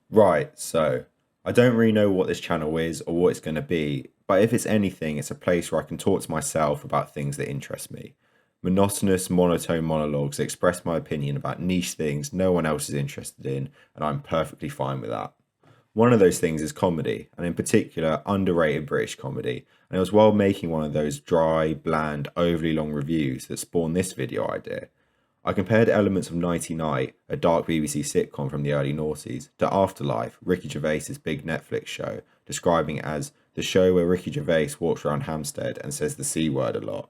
Right, so I don't really know what this channel is or what it's going to be, but if it's anything, it's a place where I can talk to myself about things that interest me. Monotonous, monotone monologues that express my opinion about niche things no one else is interested in, and I'm perfectly fine with that. One of those things is comedy, and in particular, underrated British comedy. And it was while making one of those dry, bland, overly long reviews that spawned this video idea. I compared elements of Nighty Night, a dark BBC sitcom from the early noughties, to AfterLife, Ricky Gervais's big Netflix show, describing it as the show where Ricky Gervais walks around Hampstead and says the C word a lot.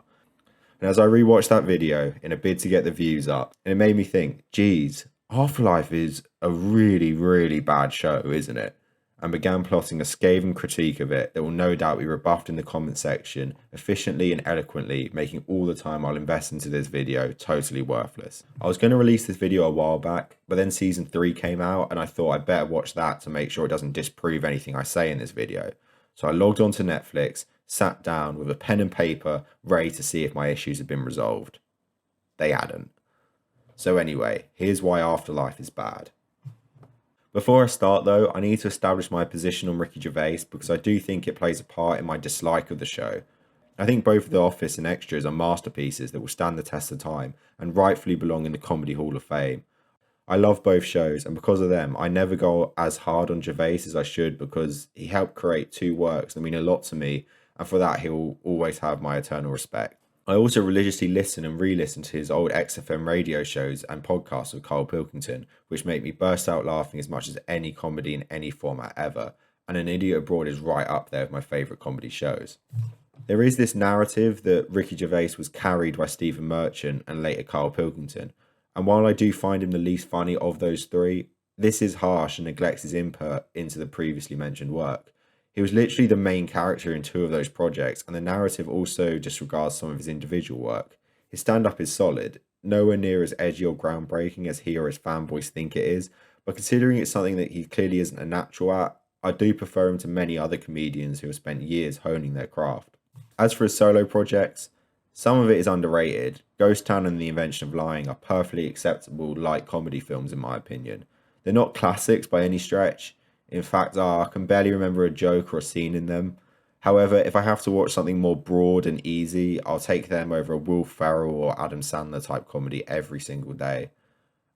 And as I rewatched that video in a bid to get the views up, and it made me think, geez, Afterlife is a really, really bad show, isn't it? And began plotting a scathing critique of it that will no doubt be rebuffed in the comment section, efficiently and eloquently, making all the time I'll invest into this video totally worthless. I was going to release this video a while back, but then season 3 came out and I thought I'd better watch that to make sure it doesn't disprove anything I say in this video. So I logged onto Netflix, sat down with a pen and paper, ready to see if my issues had been resolved. They hadn't. So anyway, here's why Afterlife is bad. Before I start though, I need to establish my position on Ricky Gervais because I do think it plays a part in my dislike of the show. I think both The Office and Extras are masterpieces that will stand the test of time and rightfully belong in the Comedy Hall of Fame. I love both shows, and because of them, I never go as hard on Gervais as I should because he helped create two works that mean a lot to me, and for that he will always have my eternal respect. I also religiously listen and re-listen to his old XFM radio shows and podcasts with Carl Pilkington, which make me burst out laughing as much as any comedy in any format ever, and An Idiot Abroad is right up there with my favourite comedy shows. There is this narrative that Ricky Gervais was carried by Stephen Merchant and later Carl Pilkington, and while I do find him the least funny of those three, this is harsh and neglects his input into the previously mentioned work. He was literally the main character in two of those projects, and the narrative also disregards some of his individual work. His stand-up is solid, nowhere near as edgy or groundbreaking as he or his fanboys think it is, but considering it's something that he clearly isn't a natural at, I do prefer him to many other comedians who have spent years honing their craft. As for his solo projects, some of it is underrated. Ghost Town and The Invention of Lying are perfectly acceptable light comedy films in my opinion. They're not classics by any stretch. In fact, I can barely remember a joke or a scene in them. However, if I have to watch something more broad and easy, I'll take them over a Will Ferrell or Adam Sandler type comedy every single day.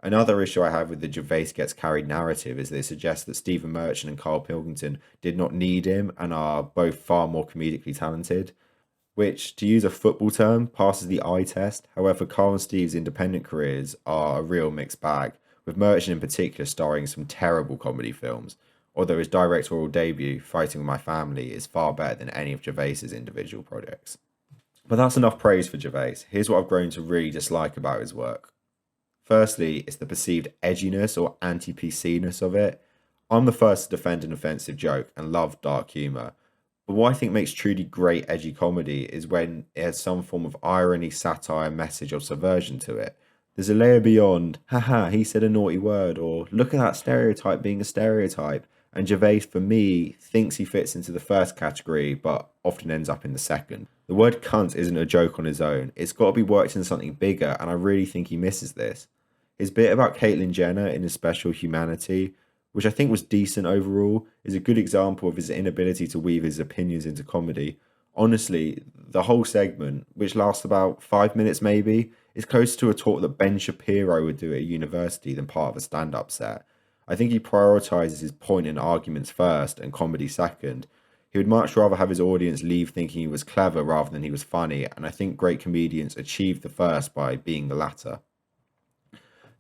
Another issue I have with the Gervais gets carried narrative is they suggest that Stephen Merchant and Carl Pilkington did not need him and are both far more comedically talented, which, to use a football term, passes the eye test. However, Carl and Steve's independent careers are a real mixed bag, with Merchant in particular starring in some terrible comedy films, although his directorial debut, Fighting with My Family, is far better than any of Gervais's individual projects. But that's enough praise for Gervais. Here's what I've grown to really dislike about his work. Firstly, it's the perceived edginess or anti-PC-ness of it. I'm the first to defend an offensive joke and love dark humour, but what I think makes truly great edgy comedy is when it has some form of irony, satire, message, or subversion to it. There's a layer beyond, haha, he said a naughty word, or look at that stereotype being a stereotype. And Gervais, for me, thinks he fits into the first category, but often ends up in the second. The word cunt isn't a joke on his own. It's got to be worked into something bigger, and I really think he misses this. His bit about Caitlyn Jenner in his special Humanity, which I think was decent overall, is a good example of his inability to weave his opinions into comedy. Honestly, the whole segment, which lasts about 5 minutes maybe, is closer to a talk that Ben Shapiro would do at a university than part of a stand-up set. I think he prioritises his point and arguments first and comedy second. He would much rather have his audience leave thinking he was clever rather than he was funny, and I think great comedians achieve the first by being the latter.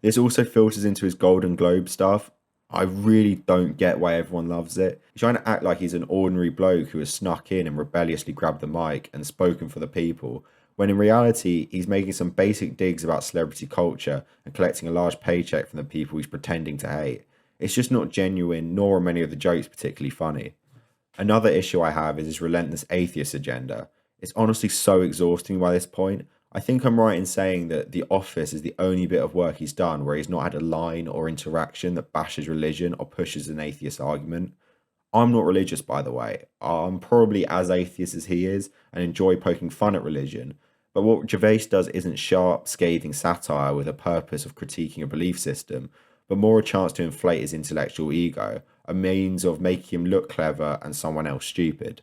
This also filters into his Golden Globe stuff. I really don't get why everyone loves it. He's trying to act like he's an ordinary bloke who has snuck in and rebelliously grabbed the mic and spoken for the people, when in reality, he's making some basic digs about celebrity culture and collecting a large paycheck from the people he's pretending to hate. It's just not genuine, nor are many of the jokes particularly funny. Another issue I have is his relentless atheist agenda. It's honestly so exhausting by this point. I think I'm right in saying that The Office is the only bit of work he's done where he's not had a line or interaction that bashes religion or pushes an atheist argument. I'm not religious, by the way. I'm probably as atheist as he is and enjoy poking fun at religion. But what Gervais does isn't sharp, scathing satire with a purpose of critiquing a belief system, but more a chance to inflate his intellectual ego, a means of making him look clever and someone else stupid.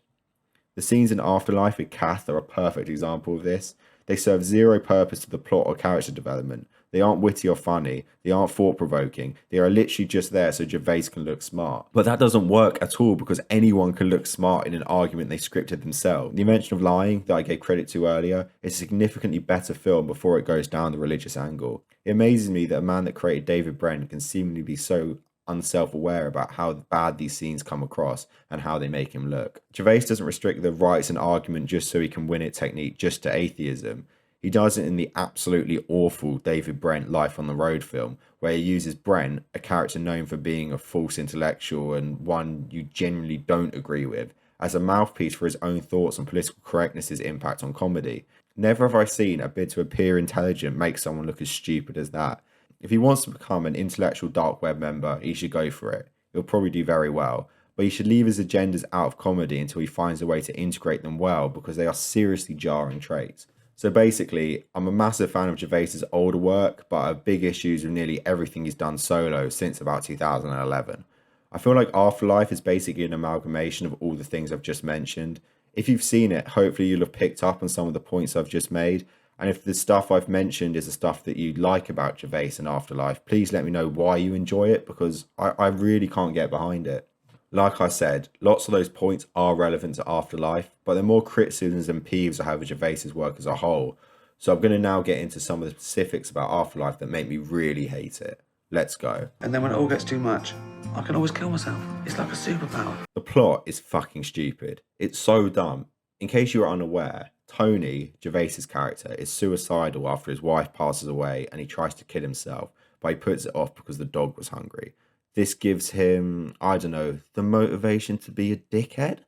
The scenes in Afterlife with Kath are a perfect example of this. They serve zero purpose to the plot or character development. They aren't witty or funny. They aren't thought-provoking. They are literally just there so Gervais can look smart. But that doesn't work at all because anyone can look smart in an argument they scripted themselves. The Invention of Lying, that I gave credit to earlier, is a significantly better film before it goes down the religious angle. It amazes me that a man that created David Brent can seemingly be so unself-aware about how bad these scenes come across and how they make him look. Gervais doesn't restrict the rights and argument just so he can win it technique just to atheism. He does it in the absolutely awful David Brent Life on the Road film, where he uses Brent, a character known for being a false intellectual and one you genuinely don't agree with, as a mouthpiece for his own thoughts on political correctness's impact on comedy. Never have I seen a bid to appear intelligent make someone look as stupid as that. If he wants to become an intellectual dark web member, he should go for it. He'll probably do very well, but he should leave his agendas out of comedy until he finds a way to integrate them well, because they are seriously jarring traits. So basically, I'm a massive fan of Gervais's older work, but I have big issues with nearly everything he's done solo since about 2011. I feel like Afterlife is basically an amalgamation of all the things I've just mentioned. If you've seen it, hopefully you'll have picked up on some of the points I've just made. And if the stuff I've mentioned is the stuff that you like about Gervais and Afterlife, please let me know why you enjoy it, because I really can't get behind it. Like I said, lots of those points are relevant to Afterlife, but they're more criticisms and peeves I have of Gervais's work as a whole. So I'm going to now get into some of the specifics about Afterlife that make me really hate it. Let's go. And then when it all gets too much, I can always kill myself. It's like a superpower. The plot is fucking stupid. It's so dumb. In case you are unaware, Tony, Gervais's character, is suicidal after his wife passes away and he tries to kill himself, but he puts it off because the dog was hungry. This gives him, I don't know, the motivation to be a dickhead.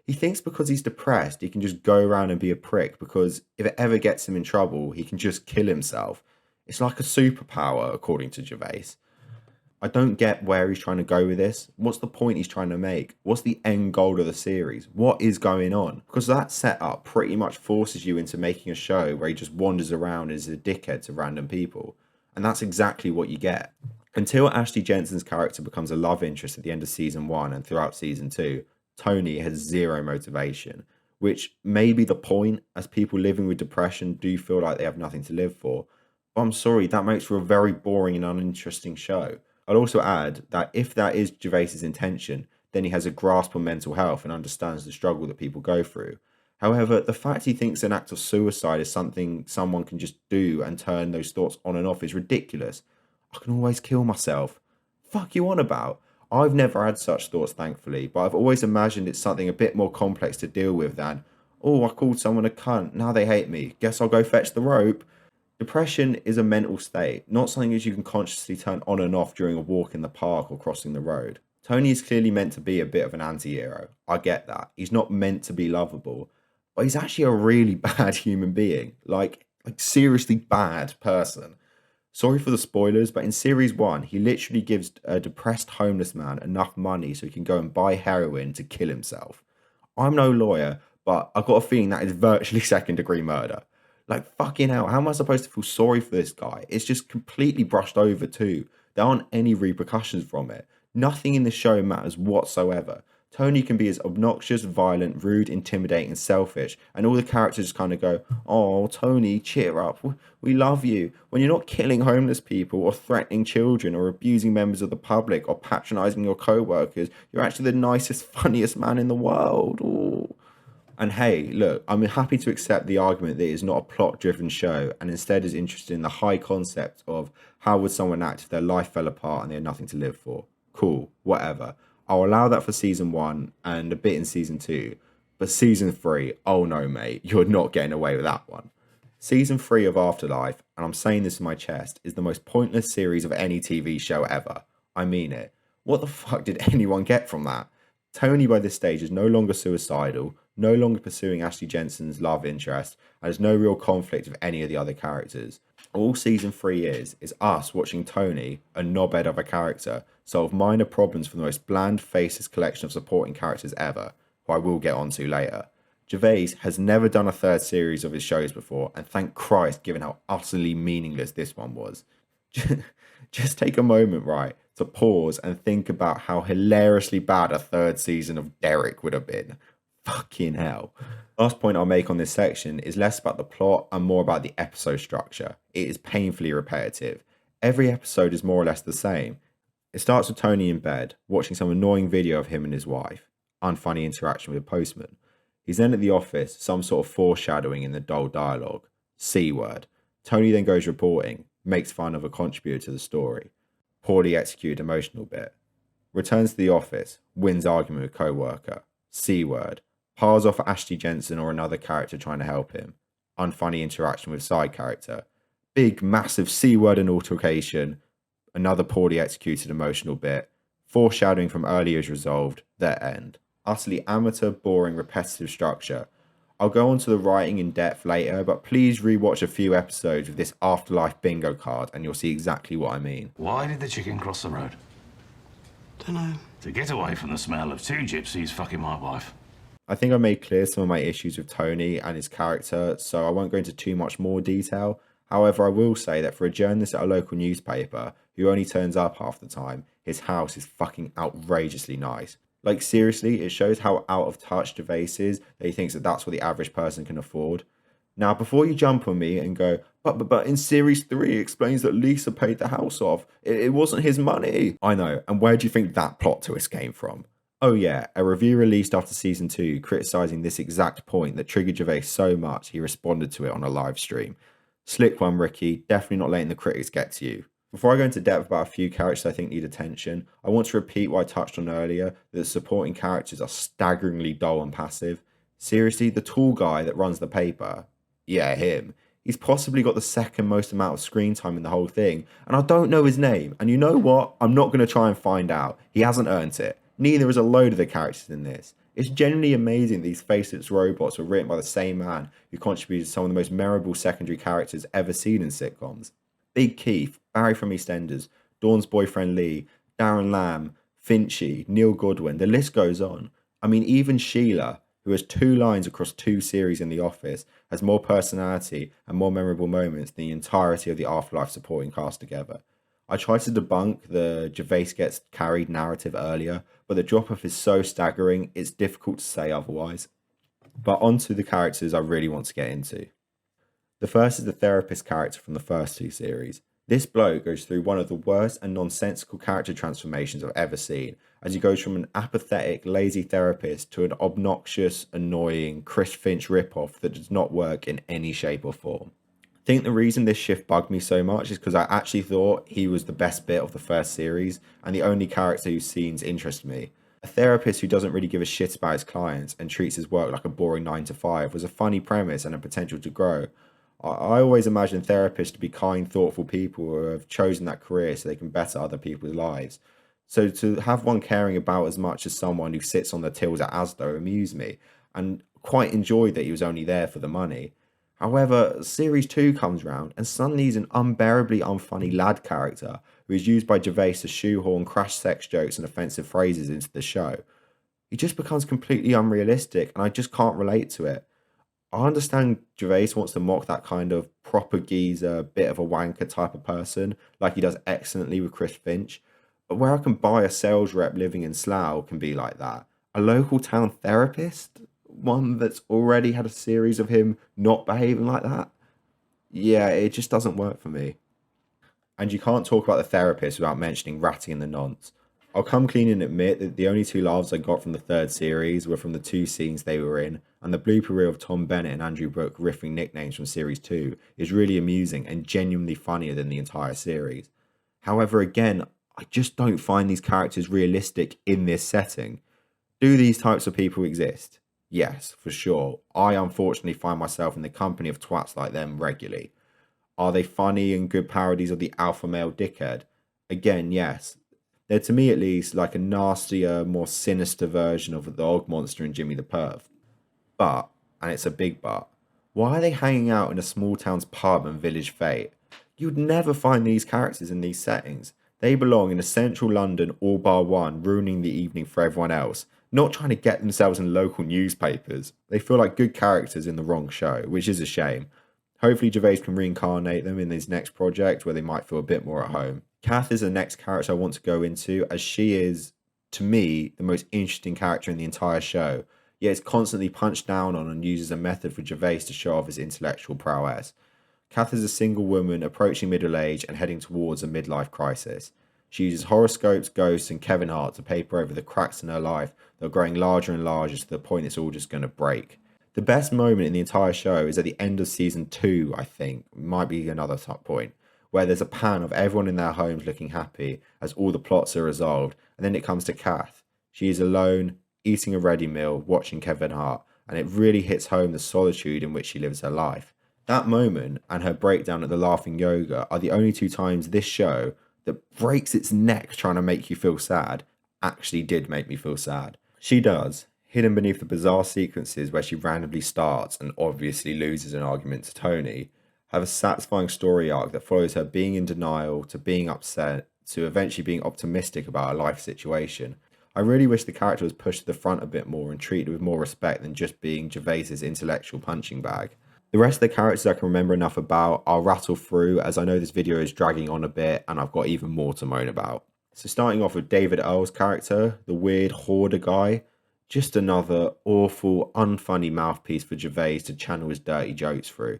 He thinks because he's depressed, he can just go around and be a prick, because if it ever gets him in trouble, he can just kill himself. It's like a superpower, according to Gervais. I don't get where he's trying to go with this. What's the point he's trying to make? What's the end goal of the series? What is going on? Because that setup pretty much forces you into making a show where he just wanders around as a dickhead to random people. And that's exactly what you get. Until Ashley Jensen's character becomes a love interest at the end of season 1 and throughout season 2, Tony has zero motivation, which may be the point, as people living with depression do feel like they have nothing to live for. But I'm sorry, that makes for a very boring and uninteresting show. I'll also add that if that is Gervais's intention, then he has a grasp on mental health and understands the struggle that people go through. However, the fact he thinks an act of suicide is something someone can just do and turn those thoughts on and off is ridiculous. I can always kill myself. Fuck you on about? I've never had such thoughts, thankfully, but I've always imagined it's something a bit more complex to deal with than, oh, I called someone a cunt, now they hate me, guess I'll go fetch the rope. Depression is a mental state, not something that you can consciously turn on and off during a walk in the park or crossing the road. Tony is clearly meant to be a bit of an anti-hero. I get that. He's not meant to be lovable, but he's actually a really bad human being. Like seriously bad person. Sorry for the spoilers, but in series 1, he literally gives a depressed homeless man enough money so he can go and buy heroin to kill himself. I'm no lawyer, but I've got a feeling that is virtually second-degree murder. Like, fucking hell, how am I supposed to feel sorry for this guy? It's just completely brushed over too. There aren't any repercussions from it. Nothing in the show matters whatsoever. Tony can be as obnoxious, violent, rude, intimidating, and selfish, and all the characters just kind of go, oh, Tony, cheer up, we love you. When you're not killing homeless people, or threatening children, or abusing members of the public, or patronising your co-workers, you're actually the nicest, funniest man in the world. Ooh. And hey, look, I'm happy to accept the argument that it is not a plot-driven show, and instead is interested in the high concept of how would someone act if their life fell apart and they had nothing to live for. Cool, whatever. I'll allow that for season 1 and a bit in season 2. But season 3, oh no mate, you're not getting away with that one. Season 3 of Afterlife, and I'm saying this in my chest, is the most pointless series of any TV show ever. I mean it. What the fuck did anyone get from that? Tony by this stage is no longer suicidal, no longer pursuing Ashley Jensen's love interest, and has no real conflict with any of the other characters. All season 3 is us watching Tony, a knobhead of a character, solve minor problems for the most bland, faceless collection of supporting characters ever, who I will get onto later. Gervais has never done a third series of his shows before, and thank Christ given how utterly meaningless this one was. Just take a moment, right, to pause and think about how hilariously bad a third season of Derek would have been. Fucking hell. Last point I'll make on this section is less about the plot and more about the episode structure. It is painfully repetitive. Every episode is more or less the same. It starts with Tony in bed, watching some annoying video of him and his wife. Unfunny interaction with a postman. He's then at the office, some sort of foreshadowing in the dull dialogue. C word. Tony then goes reporting, makes fun of a contributor to the story. Poorly executed emotional bit. Returns to the office, wins argument with co-worker. C word. Piles off Ashley Jensen or another character trying to help him. Unfunny interaction with side character. Big, massive C word and altercation. Another poorly executed emotional bit. Foreshadowing from earlier is resolved. Their end. Utterly amateur, boring, repetitive structure. I'll go on to the writing in depth later, but please rewatch a few episodes with this AfterLife bingo card and you'll see exactly what I mean. Why did the chicken cross the road? Dunno. To get away from the smell of two gypsies fucking my wife. I think I made clear some of my issues with Tony and his character, so I won't go into too much more detail. However, I will say that for a journalist at a local newspaper who only turns up half the time, his house is fucking outrageously nice. Like, seriously, it shows how out of touch Gervais is that he thinks that that's what the average person can afford. Now, before you jump on me and go, but in series 3 it explains that Lisa paid the house off. It wasn't his money. I know, and where do you think that plot twist came from? Oh yeah, a review released after season 2 criticising this exact point that triggered Gervais so much he responded to it on a live stream. Slick one, Ricky, definitely not letting the critics get to you. Before I go into depth about a few characters I think need attention, I want to repeat what I touched on earlier, that the supporting characters are staggeringly dull and passive. Seriously, the tall guy that runs the paper, yeah, him, he's possibly got the second most amount of screen time in the whole thing, and I don't know his name, and you know what? I'm not going to try and find out. He hasn't earned it. Neither is a load of the characters in this. It's genuinely amazing these faceless robots were written by the same man who contributed some of the most memorable secondary characters ever seen in sitcoms. Big Keith, Barry from EastEnders, Dawn's boyfriend Lee, Darren Lamb, Finchy, Neil Goodwin, the list goes on. I mean, even Sheila, who has 2 lines across 2 series in The Office, has more personality and more memorable moments than the entirety of the Afterlife supporting cast together. I tried to debunk the Gervais gets carried narrative earlier, but the drop-off is so staggering, it's difficult to say otherwise. But on to the characters I really want to get into. The first is the therapist character from the first 2 series. This bloke goes through one of the worst and nonsensical character transformations I've ever seen, as he goes from an apathetic, lazy therapist to an obnoxious, annoying Chris Finch ripoff that does not work in any shape or form. I think the reason this shift bugged me so much is because I actually thought he was the best bit of the first series and the only character whose scenes interest me. A therapist who doesn't really give a shit about his clients and treats his work like a boring 9 to 5 was a funny premise and a potential to grow. I always imagine therapists to be kind, thoughtful people who have chosen that career so they can better other people's lives. So to have one caring about as much as someone who sits on the tills at Asda amused me, and quite enjoyed that he was only there for the money. However, series 2 comes round and suddenly he's an unbearably unfunny lad character who is used by Gervais to shoehorn crash sex jokes and offensive phrases into the show. He just becomes completely unrealistic and I just can't relate to it. I understand Gervais wants to mock that kind of proper geezer, bit of a wanker type of person, like he does excellently with Chris Finch, but where I can buy a sales rep living in Slough can be like that. A local town therapist? One that's already had a series of him not behaving like that? Yeah, it just doesn't work for me. And you can't talk about the therapist without mentioning Ratty and the Nonce. I'll come clean and admit that the only 2 laughs I got from the 3rd series were from the 2 scenes they were in, and the blooper reel of Tom Bennett and Andrew Brooke riffing nicknames from series 2 is really amusing and genuinely funnier than the entire series. However, again, I just don't find these characters realistic in this setting. Do these types of people exist? Yes, for sure. I unfortunately find myself in the company of twats like them regularly. Are they funny and good parodies of the alpha male dickhead? Again, yes. They're, to me at least, like a nastier, more sinister version of the Og Monster in Jimmy the Perv. But, and it's a big but, why are they hanging out in a small town's pub and village fete? You'd never find these characters in these settings. They belong in a central London all bar one, ruining the evening for everyone else, not trying to get themselves in local newspapers. They feel like good characters in the wrong show, which is a shame. Hopefully Gervais can reincarnate them in his next project where they might feel a bit more at home. Kath is the next character I want to go into, as she is, to me, the most interesting character in the entire show, yet it's constantly punched down on and uses a method for Gervais to show off his intellectual prowess. Kath is a single woman approaching middle age and heading towards a midlife crisis. She uses horoscopes, ghosts, and Kevin Hart to paper over the cracks in her life that are growing larger and larger to the point it's all just going to break. The best moment in the entire show is at the end of season 2, I think, might be another top point, where there's a pan of everyone in their homes looking happy as all the plots are resolved, and then it comes to Kath. She is alone, eating a ready meal, watching Kevin Hart, and it really hits home the solitude in which she lives her life. That moment and her breakdown at the laughing yoga are the only 2 times this show that breaks its neck trying to make you feel sad actually did make me feel sad. She does, hidden beneath the bizarre sequences where she randomly starts and obviously loses an argument to Tony, have a satisfying story arc that follows her being in denial to being upset to eventually being optimistic about her life situation. I really wish the character was pushed to the front a bit more and treated with more respect than just being Gervais's intellectual punching bag. The rest of the characters I can remember enough about, I'll rattle through as I know this video is dragging on a bit and I've got even more to moan about. So starting off with David Earl's character, the weird hoarder guy, just another awful, unfunny mouthpiece for Gervais to channel his dirty jokes through.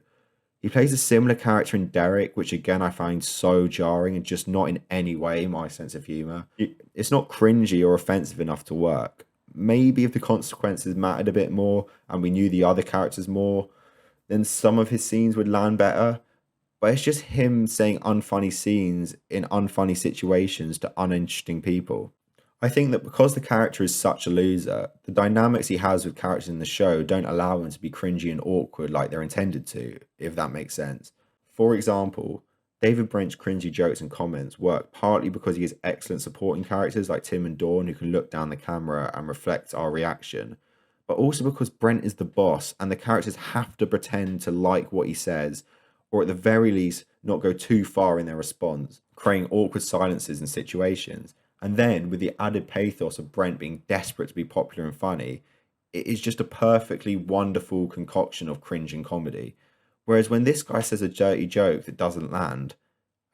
He plays a similar character in Derek, which again I find so jarring and just not in any way my sense of humour. It's not cringy or offensive enough to work. Maybe if the consequences mattered a bit more and we knew the other characters more, then some of his scenes would land better. But it's just him saying unfunny scenes in unfunny situations to uninteresting people. I think that because the character is such a loser, the dynamics he has with characters in the show don't allow him to be cringy and awkward like they're intended to, if that makes sense. For example, David Brent's cringy jokes and comments work partly because he has excellent supporting characters like Tim and Dawn who can look down the camera and reflect our reaction, but also because Brent is the boss and the characters have to pretend to like what he says, or at the very least not go too far in their response, creating awkward silences in situations. And then with the added pathos of Brent being desperate to be popular and funny, it is just a perfectly wonderful concoction of cringe and comedy. Whereas when this guy says a dirty joke that doesn't land,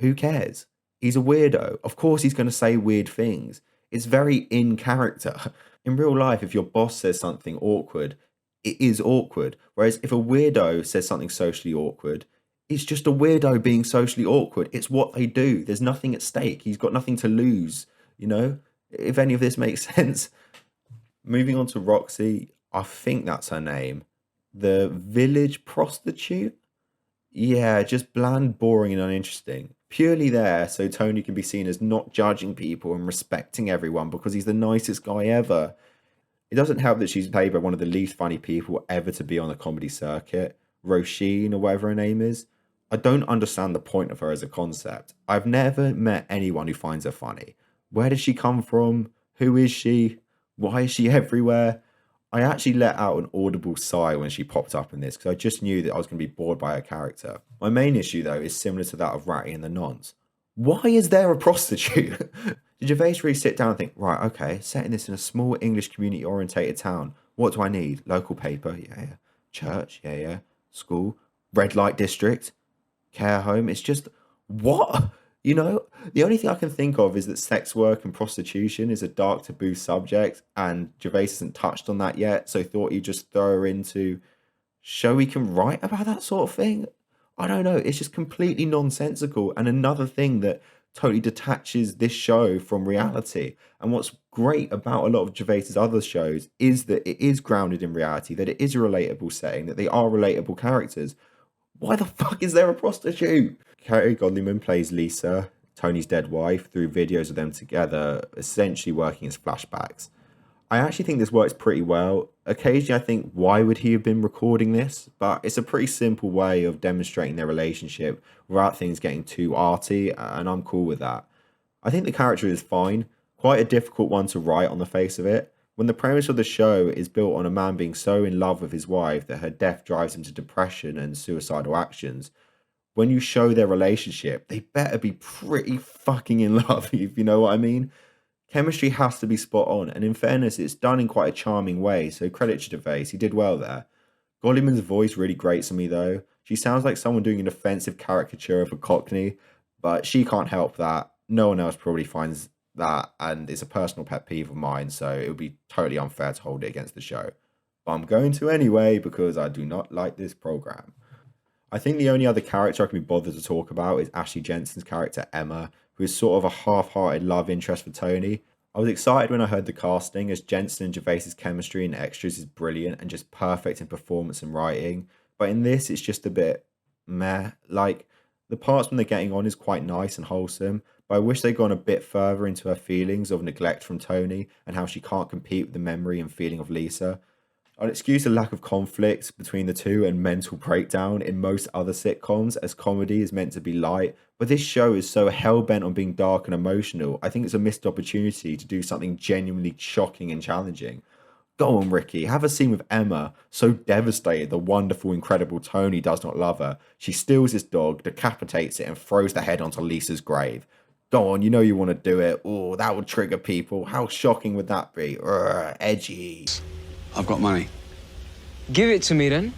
who cares? He's a weirdo. Of course he's going to say weird things. It's very in character. In real life, if your boss says something awkward, it is awkward. Whereas if a weirdo says something socially awkward, it's just a weirdo being socially awkward. It's what they do. There's nothing at stake. He's got nothing to lose, you know, if any of this makes sense. Moving on to Roxy, I think that's her name. The village prostitute? Yeah, just bland, boring, and uninteresting. Purely there so Tony can be seen as not judging people and respecting everyone because he's the nicest guy ever. It doesn't help that she's played by one of the least funny people ever to be on the comedy circuit, Roisin or whatever her name is. I don't understand the point of her as a concept. I've never met anyone who finds her funny. Where did she come from? Who is she? Why is she everywhere? I actually let out an audible sigh when she popped up in this because I just knew that I was going to be bored by her character. My main issue though is similar to that of Ratty and the Nons. Why is there a prostitute? Did Gervais really sit down and think, right, okay, setting this in a small English community orientated town, what do I need? Local paper, yeah. Church, yeah. School, red light district, care home. It's just, what? You know, the only thing I can think of is that sex work and prostitution is a dark taboo subject and Gervais hasn't touched on that yet, so thought he'd just throw her into, show he can write about that sort of thing? I don't know, it's just completely nonsensical and another thing that totally detaches this show from reality. And what's great about a lot of Gervais's other shows is that it is grounded in reality, that it is a relatable setting, that they are relatable characters. Why the fuck is there a prostitute? Kerry Godliman plays Lisa, Tony's dead wife, through videos of them together, essentially working as flashbacks. I actually think this works pretty well. Occasionally I think, why would he have been recording this? But it's a pretty simple way of demonstrating their relationship without things getting too arty, and I'm cool with that. I think the character is fine, quite a difficult one to write on the face of it. When the premise of the show is built on a man being so in love with his wife that her death drives him to depression and suicidal actions, when you show their relationship, they better be pretty fucking in love, if you know what I mean. Chemistry has to be spot on, and in fairness, it's done in quite a charming way, so credit to Gervais, he did well there. Godliman's voice really grates on me though. She sounds like someone doing an offensive caricature of a Cockney, but she can't help that. No one else probably finds that, and it's a personal pet peeve of mine, so it would be totally unfair to hold it against the show. But I'm going to anyway because I do not like this program. I think the only other character I can be bothered to talk about is Ashley Jensen's character Emma, who is sort of a half-hearted love interest for Tony. I was excited when I heard the casting, as Jensen and Gervais's chemistry in extras is brilliant and just perfect in performance and writing. But in this, it's just a bit meh. Like, the parts when they're getting on is quite nice and wholesome, but I wish they'd gone a bit further into her feelings of neglect from Tony and how she can't compete with the memory and feeling of Lisa. I'd excuse the lack of conflict between the two and mental breakdown in most other sitcoms, as comedy is meant to be light, but this show is so hell-bent on being dark and emotional. I think it's a missed opportunity to do something genuinely shocking and challenging. Go on, Ricky, have a scene with Emma, so devastated the wonderful, incredible Tony does not love her. She steals his dog, decapitates it, and throws the head onto Lisa's grave. Go on, you know you want to do it. Oh, that would trigger people. How shocking would that be? Urgh, edgy. I've got money. Give it to me then.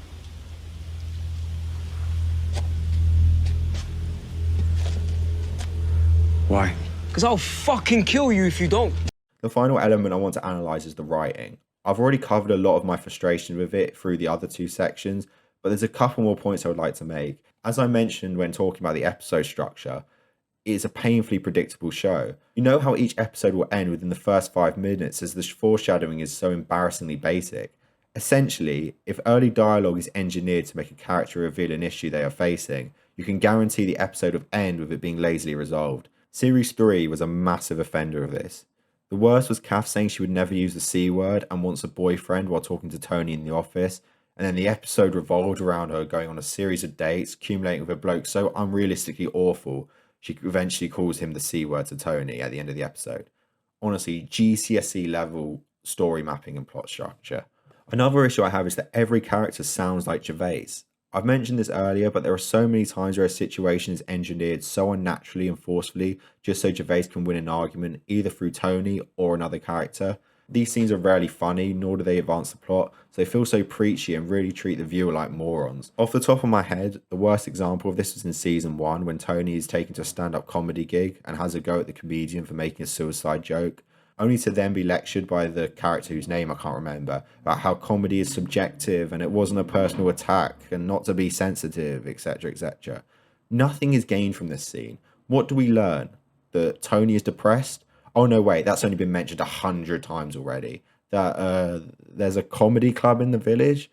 Why? Because I'll fucking kill you if you don't. The final element I want to analyse is the writing. I've already covered a lot of my frustration with it through the other two sections, but there's a couple more points I would like to make. As I mentioned when talking about the episode structure, it is a painfully predictable show. You know how each episode will end within the first 5 minutes, as the foreshadowing is so embarrassingly basic. Essentially, if early dialogue is engineered to make a character reveal an issue they are facing, you can guarantee the episode will end with it being lazily resolved. Series 3 was a massive offender of this. The worst was Kath saying she would never use the C word and wants a boyfriend while talking to Tony in the office, and then the episode revolved around her going on a series of dates, accumulating with a bloke so unrealistically awful, she eventually calls him the C word to Tony at the end of the episode. Honestly, GCSE level story mapping and plot structure. Another issue I have is that every character sounds like Gervais. I've mentioned this earlier, but there are so many times where a situation is engineered so unnaturally and forcefully just so Gervais can win an argument either through Tony or another character. These scenes are rarely funny, nor do they advance the plot, so they feel so preachy and really treat the viewer like morons. Off the top of my head, the worst example of this was in season 1 when Tony is taken to a stand-up comedy gig and has a go at the comedian for making a suicide joke, only to then be lectured by the character whose name I can't remember about how comedy is subjective and it wasn't a personal attack and not to be sensitive, etc, etc. Nothing is gained from this scene. What do we learn? That Tony is depressed? Oh no, wait, that's only been mentioned 100 times already. That there's a comedy club in the village?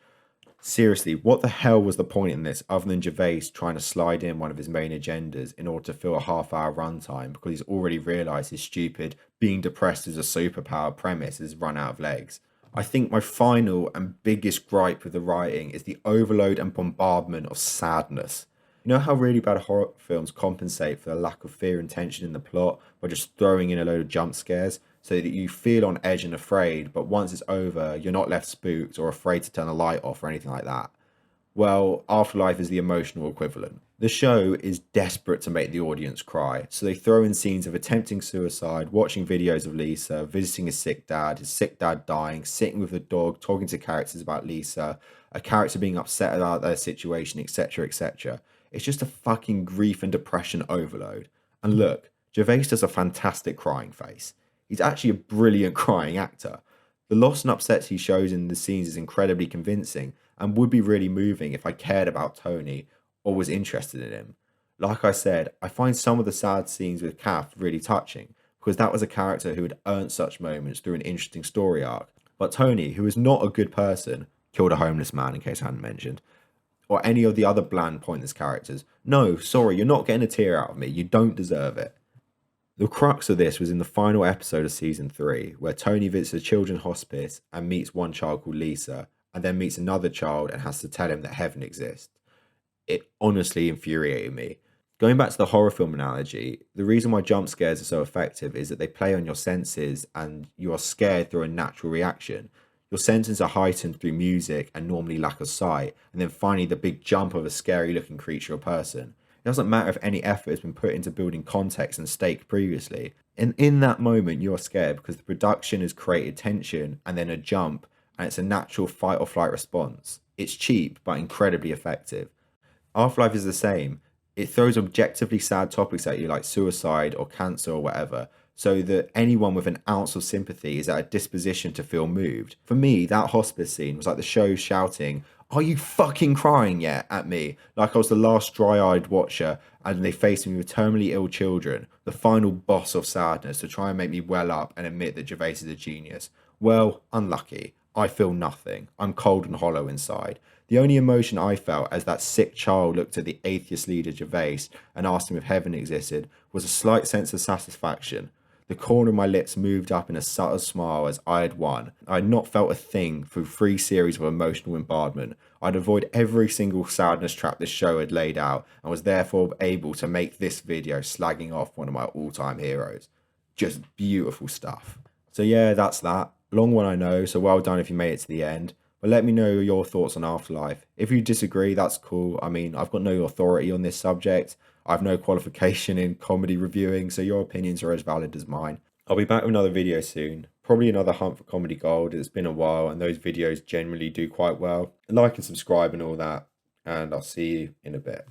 Seriously, what the hell was the point in this other than Gervais trying to slide in one of his main agendas in order to fill a half-hour runtime because he's already realised his stupid being depressed is a superpower premise has run out of legs? I think my final and biggest gripe with the writing is the overload and bombardment of sadness. You know how really bad horror films compensate for the lack of fear and tension in the plot by just throwing in a load of jump scares so that you feel on edge and afraid, but once it's over, you're not left spooked or afraid to turn the light off or anything like that? Well, AfterLife is the emotional equivalent. The show is desperate to make the audience cry, so they throw in scenes of attempting suicide, watching videos of Lisa, visiting his sick dad dying, sitting with the dog, talking to characters about Lisa, a character being upset about their situation, etc, etc. It's just a fucking grief and depression overload. And look, Gervais does a fantastic crying face. He's actually a brilliant crying actor. The loss and upsets he shows in the scenes is incredibly convincing and would be really moving if I cared about Tony or was interested in him. Like I said, I find some of the sad scenes with Kath really touching because that was a character who had earned such moments through an interesting story arc. But Tony, who is not a good person, killed a homeless man in case I hadn't mentioned, or any of the other bland pointless characters. No, sorry, you're not getting a tear out of me. You don't deserve it. The crux of this was in the final episode of season 3, where Tony visits a children's hospice and meets one child called Lisa, and then meets another child and has to tell him that heaven exists. It honestly infuriated me. Going back to the horror film analogy, the reason why jump scares are so effective is that they play on your senses and you are scared through a natural reaction. Your senses are heightened through music and normally lack of sight, and then finally the big jump of a scary looking creature or person. It doesn't matter if any effort has been put into building context and stake previously. And in that moment, you are scared because the production has created tension and then a jump, and it's a natural fight or flight response. It's cheap, but incredibly effective. AfterLife is the same. It throws objectively sad topics at you like suicide or cancer or whatever, so that anyone with an ounce of sympathy is at a disposition to feel moved. For me, that hospice scene was like the show shouting, "Are you fucking crying yet?" at me, like I was the last dry-eyed watcher and they faced me with terminally ill children, the final boss of sadness, to try and make me well up and admit that Gervais is a genius. Well, unlucky. I feel nothing. I'm cold and hollow inside. The only emotion I felt as that sick child looked at the atheist leader Gervais and asked him if heaven existed was a slight sense of satisfaction. The corner of my lips moved up in a subtle smile as I had won. I had not felt a thing through 3 series of emotional bombardment. I'd avoid every single sadness trap this show had laid out and was therefore able to make this video slagging off one of my all-time heroes. Just beautiful stuff. So yeah, that's that. Long one, I know, so well done if you made it to the end. But let me know your thoughts on Afterlife. If you disagree, that's cool. I mean, I've got no authority on this subject. I have no qualification in comedy reviewing, so your opinions are as valid as mine. I'll be back with another video soon. Probably another hunt for comedy gold. It's been a while, and those videos generally do quite well. Like and subscribe and all that, and I'll see you in a bit.